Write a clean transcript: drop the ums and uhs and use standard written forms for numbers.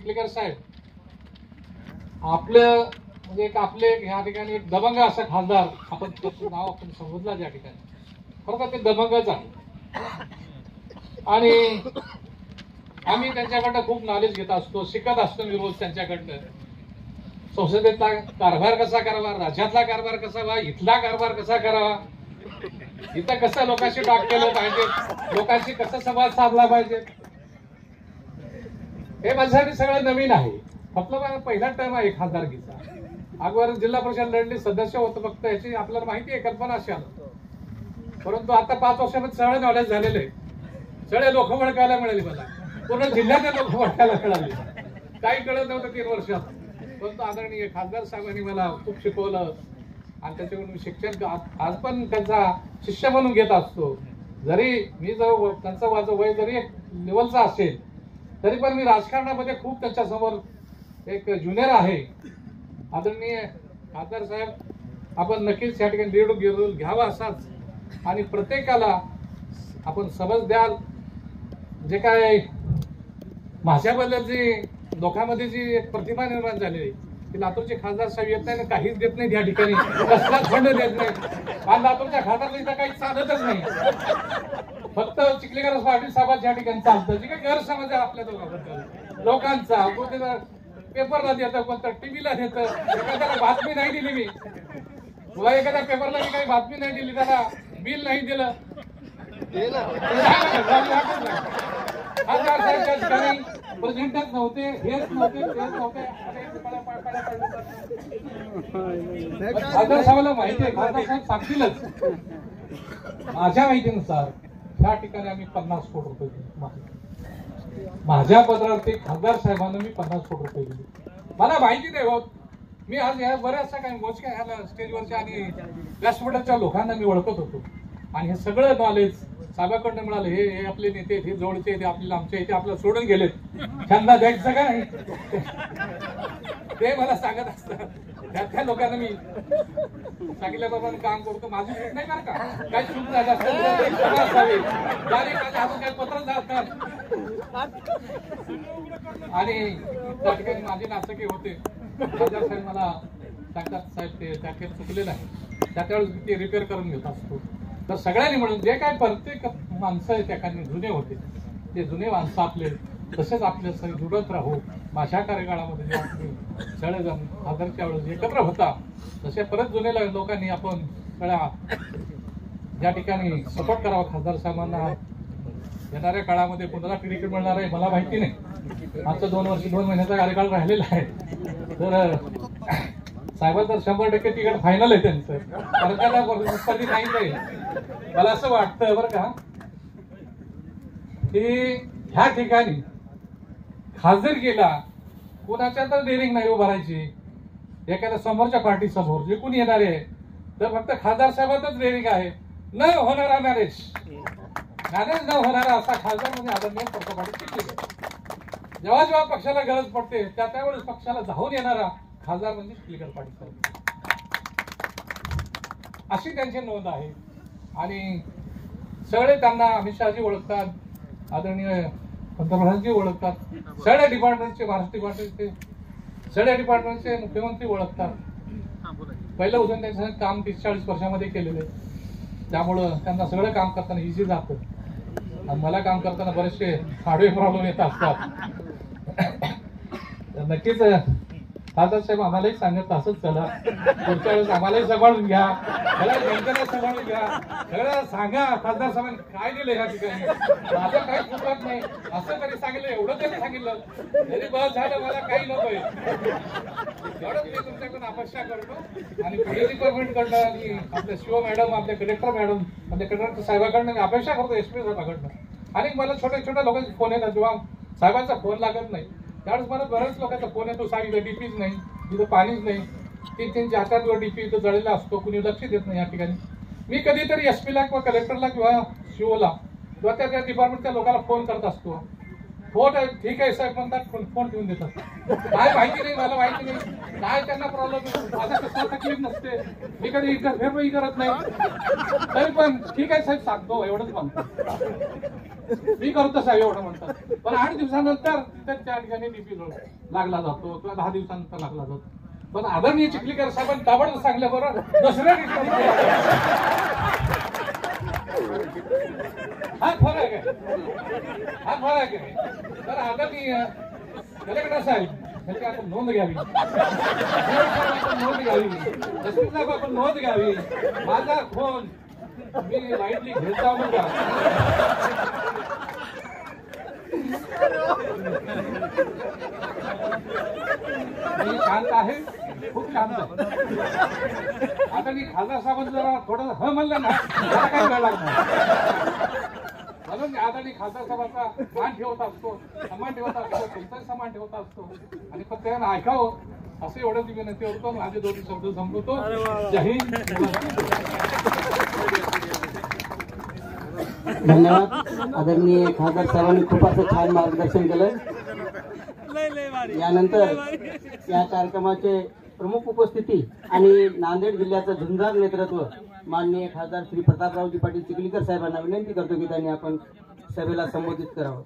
चिखलीकर साहेब आपलं म्हणजे एक आपले ह्या ठिकाणी एक दबंग असा खासदार आपण त्याचं नाव आपण संबोधला ज्या ठिकाणी खरं तर ते दबंगच आहे आणि आम्ही त्यांच्याकडनं खूप नॉलेज घेत असतो शिकत असतो मी रोज त्यांच्याकडनं संसदेतला कारभार कसा करावा राज्यातला कारभार कसा व्हावा इथला कारभार कसा करावा इथं कसं लोकांशी टॉक केलं पाहिजे लोकांशी कसं संवाद साधला पाहिजे हे माझ्यासाठी सगळं नवीन आहे फक्त पहिला टर्म आहे खासदारकीचा अगोदर जिल्हा परिषद लढली सदस्य होतं फक्त याची आपल्याला माहिती आहे कल्पना अशी परंतु आता 5 वर्षामध्ये सगळे नॉलेज झालेले सगळे लोक ओळखायला मिळाली मला पूर्ण जिल्ह्यातले लोक ओळखायला मिळाले काही कळत नव्हतं 3 वर्षात परंतु आदरणीय खासदार साहेबांनी मला खूप शिकवलं आणि त्याच्याकडून मी शिक्षण आज पण त्यांचा शिष्य म्हणून घेत असतो जरी मी जर त्यांचं माझं वय जरी एक लेवलचा असेल तरी पण मी राजकारणामध्ये खूप त्यांच्यासमोर एक ज्युनियर आहे आदरणीय खासदार साहेब आपण नक्कीच या ठिकाणी लीड घ्यावा असाच आणि प्रत्येकाला आपण समज द्याल जे काय माझ्याबद्दल जी लोकांमध्ये जी एक प्रतिमा निर्माण झालेली की लातूरचे खासदार साहेब येत नाही काहीच देत नाही या ठिकाणी कसलाच फंड देत नाही आणि लातूरच्या खासदार इथं काही चालतच नाही फक्त चिखलीकर पाटील साहेब या ठिकाणी चालतं जे काही गैरसमज आहे आपल्या दोघांबद्दल लोकांचा कोणत्या पेपरला देतं कोणत्या टीव्हीला देतं एखाद्याला बातमी नाही दिली मी तुला एखाद्या पेपरला मी काही बातमी नाही दिली त्याला बिल नाही दिलं खासदार साहेब त्या ठिकाणी प्रेझेंटच नव्हते हेच नव्हते तेच नव्हते खासदार साहेबांना माहिती आहे खासदार साहेब सांगतीलच माझ्या माहितीनुसार त्या ठिकाणी आम्ही 50 कोटी रुपये दिले माझ्या पत्रावरती खासदार साहेबांना मी 50 कोटी रुपये दिले मला माहिती नाही होत मी आज या बऱ्याचशा काही मोजक्या ह्या स्टेजवरच्या आणि व्यासपीठाच्या लोकांना मी ओळखत होतो आणि हे सगळं नॉलेज साहेबांकडनं मिळालं हे आपले नेते हे जवळचे ते आपल्याला आमच्या इथे आपल्याला सोडून गेलेत त्यांना द्यायचं काय ते मला सांगत असतात त्या लोकांना मी सांगितल्याप्रमाणे काम करतो माझी चूक नाही बरं का काही चूक झाली असेल काही पत्र जातात आणि त्या ठिकाणी माझे नाचके होते खासदार साहेब मला सांगतात साहेब ते त्या ठिकाणी चुकलेलं आहे त्यावेळेस ते रिपेअर करून घेत असतो तर सगळ्यांनी म्हणून जे काय प्रत्येक माणसं आहे त्या ठिकाणी जुने होते ते जुने माणसं आपले तसेच आपले सगळे जुडत राहू माझ्या कार्यकाळामध्ये सगळेजण खासदारच्या वेळेस एकत्र होता तसे परत जुने लोकांनी आपण सगळ्या ज्या ठिकाणी सपोर्ट करावा खासदार साहेबांना येणाऱ्या काळामध्ये कोणाला तिकीट मिळणार आहे मला माहिती नाही आमचं 2 वर्ष 2 महिन्याचा कार्यकाळ राहिलेला आहे तर साहेबांचं 100% तिकीट फायनल आहे त्यांचं कारण त्याला नाही जाईल मला असं वाटतं बरं का की ह्या ठिकाणी खासदारकीला कोणाच्या तर डेअरिंग नाही उभारायची एखाद्या समोरच्या पार्टी समोर जे कोणी येणार आहे तर फक्त खासदार साहेबांचंच डेअरिंग आहे न होणारा मॅरेज न होणारा असा खासदार म्हणजे आदरणीय पक्ष पाटील चिखलीकर जेव्हा जेव्हा पक्षाला गरज पडते त्यावेळेस पक्षाला धावून येणारा खासदार म्हणजे चिखलीकर पाटील साहेब अशी त्यांची नोंद आहे आणि सगळे त्यांना अमित शहाजी ओळखतात आदरणीय पंतप्रधानजी ओळखतात सगळ्या डिपार्टमेंटचे महाराष्ट्र डिपार्टमेंटचे सगळ्या डिपार्टमेंटचे मुख्यमंत्री ओळखतात पहिलं उदाहरण त्यांचं काम 30-40 वर्षामध्ये केलेलं आहे त्यामुळं त्यांना सगळं काम करताना इझी जातं आणि मला काम करताना बरेचसे हार्डवेअर प्रॉब्लेम येत असतात नक्कीच खासदार साहेब आम्हालाही सांगत असंच चला पुढच्या वेळेस आम्हालाही सांभाळून घ्या मला जनतेला सांभाळून घ्या सगळं सांगा खासदार साहेबांनी काय दिलं ह्या ठिकाणी माझं काही चुकत नाही असं तरी सांगितलं एवढं तरी सांगितलं तरी बस झालं मला काही नकोय एवढंच मी तुमच्याकडून अपेक्षा करतो आणि पोलीस डिपार्टमेंट कडनं आणि आपल्या शिव मॅडम आपल्या कलेक्टर मॅडम आपल्या कलेक्टर साहेबांकडनं मी अपेक्षा करतो एसपी साहेबांकडनं आणि मला छोट्या छोट्या लोकांचे फोन येतात जेव्हा साहेबांचा फोन लागत नाही त्यावेळेस मला बऱ्याच लोकांचा फोन येतो सांगितलं डीपीच नाही तिथं पाणीच नाही 3-3 4-4 डीपी इथं जळलेला असतो कुणी लक्ष देत नाही या ठिकाणी मी कधीतरी एसपीला किंवा कलेक्टरला किंवा शिओला किंवा त्या डिपार्टमेंटच्या लोकांना फोन करत असतो फोन ठीक आहे साहेब म्हणतात, फोन ठेवून देतात. काय माहिती नाही, मला माहिती नाही काय त्यांना प्रॉब्लेम. माझा कसला तकलीफ नसते, मी कधी इंटरफेअरही करत नाही. तरी पण ठीक आहे साहेब सांगतो एवढंच म्हणतो, मी करतो साहेब एवढं म्हणतात. पण 8 दिवसानंतर तिथे त्या ठिकाणी बीपी लागला जातो किंवा 10 दिवसानंतर लागला जातो. पण आदरणीय चिखलीकर साहेबांनी ताबडतोब सांगल्या बरोबर दुसऱ्या दिवशी हा फरक आहे, हा फरक आहे. तर आदरणीय कलेक्टर साहेब त्याची आपण नोंद घ्यावी, नोंद घ्यावी, जसं साहेब आपण नोंद घ्यावी. माझा फोन मी लाईटली घेत जाऊ नका. मी शांत आहे, खूप शांत आहे. आता मी खासदार साहेबांचं जरा थोडं ह म्हणलं ना मला काही वेळ लागणार. म्हणून आता मी खासदार साहेबांचा मान ठेवत असतो, सन्मान ठेवत असतो, तुमचाही सन्मान ठेवत असतो. आणि फक्त त्यांना ऐकावं असं एवढं मी विनंती करतो. माझे 2 शब्द संपवतो. जय हिंद. धन्यवाद. आदरणीय खासदार साहेबांनी खूप असं छान मार्गदर्शन केलं. यानंतर या कार्यक्रमाचे प्रमुख उपस्थिती आणि नांदेड जिल्ह्याचं झुंजार नेतृत्व माननीय खासदार श्री प्रतापरावजी पाटील चिखलीकर साहेबांना विनंती करतो की त्यांनी आपण सभेला संबोधित करावं.